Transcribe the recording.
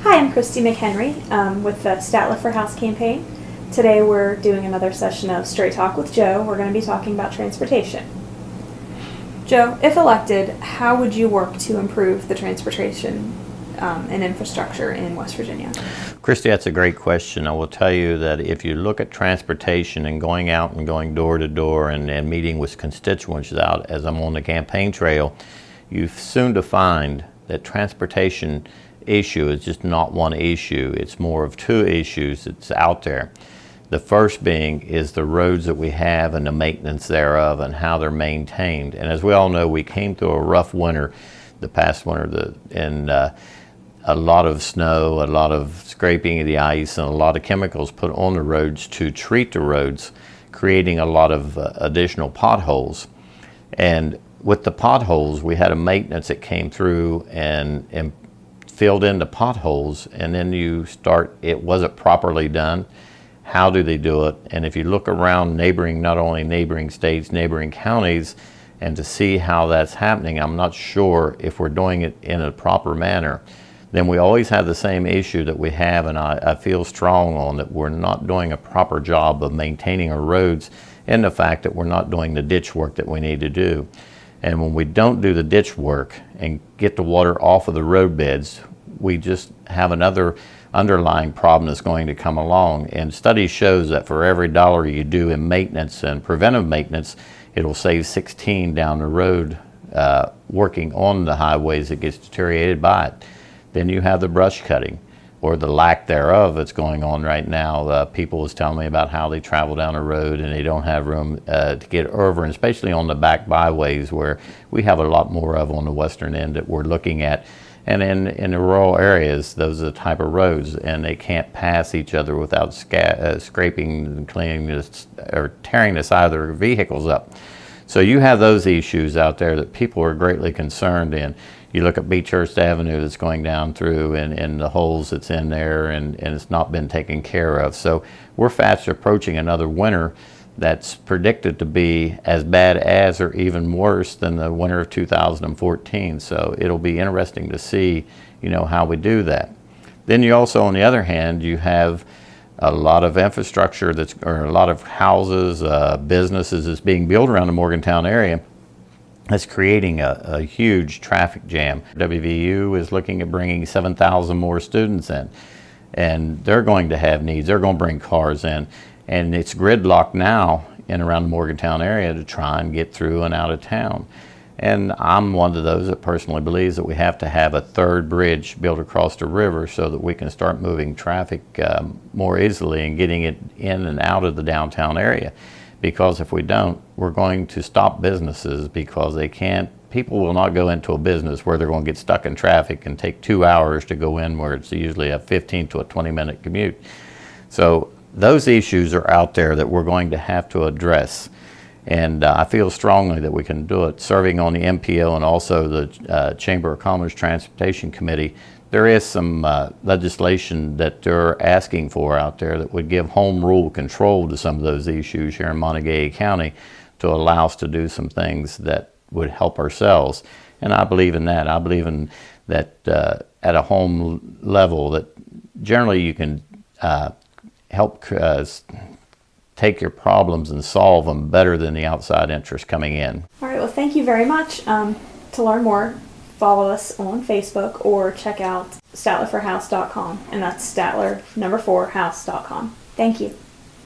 Hi, I'm Christy McHenry with the Statler for House campaign. Today we're doing another session of Straight Talk with Joe. We're going to be talking about transportation. Joe, if elected, how would you work to improve the transportation and infrastructure in West Virginia? Christy, that's a great question. I will tell you that if you look at transportation and going out and going door to door and meeting with constituents out as I'm on the campaign trail, you soon to find that transportation issue is just not one issue. It's more of two issues that's out there. The first being is the roads that we have and the maintenance thereof and how they're maintained. And as we all know, we came through a rough winter, the past winter, and a lot of snow, a lot of scraping of the ice, and a lot of chemicals put on the roads to treat the roads, creating a lot of additional potholes. And with the potholes, we had a maintenance that came through and filled in the potholes, and then it wasn't properly done. How do they do it? And if you look around not only neighboring states, neighboring counties, and to see how that's happening, I'm not sure if we're doing it in a proper manner. Then we always have the same issue that we have, and I feel strong on that we're not doing a proper job of maintaining our roads, and the fact that we're not doing the ditch work that we need to do. And when we don't do the ditch work and get the water off of the road beds, we just have another underlying problem that's going to come along. And studies shows that for every dollar you do in maintenance and preventive maintenance, it'll save 16 down the road working on the highways that gets deteriorated by it. Then you have the brush cutting, or the lack thereof that's going on right now. People was telling me about how they travel down the road and they don't have room to get over, and especially on the back byways where we have a lot more of on the western end that we're looking at. And in the rural areas, those are the type of roads, and they can't pass each other without scraping and cleaning or tearing the side of their vehicles up. So you have those issues out there that people are greatly concerned in. You look at Beechhurst Avenue that's going down through and the holes that's in there, and it's not been taken care of. So we're fast approaching another winter that's predicted to be as bad as or even worse than the winter of 2014. So it'll be interesting to see, how we do that. Then you also, on the other hand, you have a lot of infrastructure or a lot of houses, businesses that's being built around the Morgantown area. That's creating a huge traffic jam. WVU is looking at bringing 7,000 more students in, and they're going to have needs. They're going to bring cars in, and it's gridlocked now in around the Morgantown area to try and get through and out of town. And I'm one of those that personally believes that we have to have a third bridge built across the river so that we can start moving traffic more easily and getting it in and out of the downtown area. Because if we don't, we're going to stop businesses because people will not go into a business where they're going to get stuck in traffic and take 2 hours to go in where it's usually a 15 to a 20-minute commute. So those issues are out there that we're going to have to address. And I feel strongly that we can do it. Serving on the MPO and also the Chamber of Commerce Transportation Committee, there is some legislation that they're asking for out there that would give home rule control to some of those issues here in Montague County to allow us to do some things that would help ourselves. And I believe in that. I believe in that at a home level that generally you can help take your problems and solve them better than the outside interest coming in. All right, well, thank you very much. To learn more, follow us on Facebook or check out statlerforhouse.com, and that's Statler4house.com. Thank you.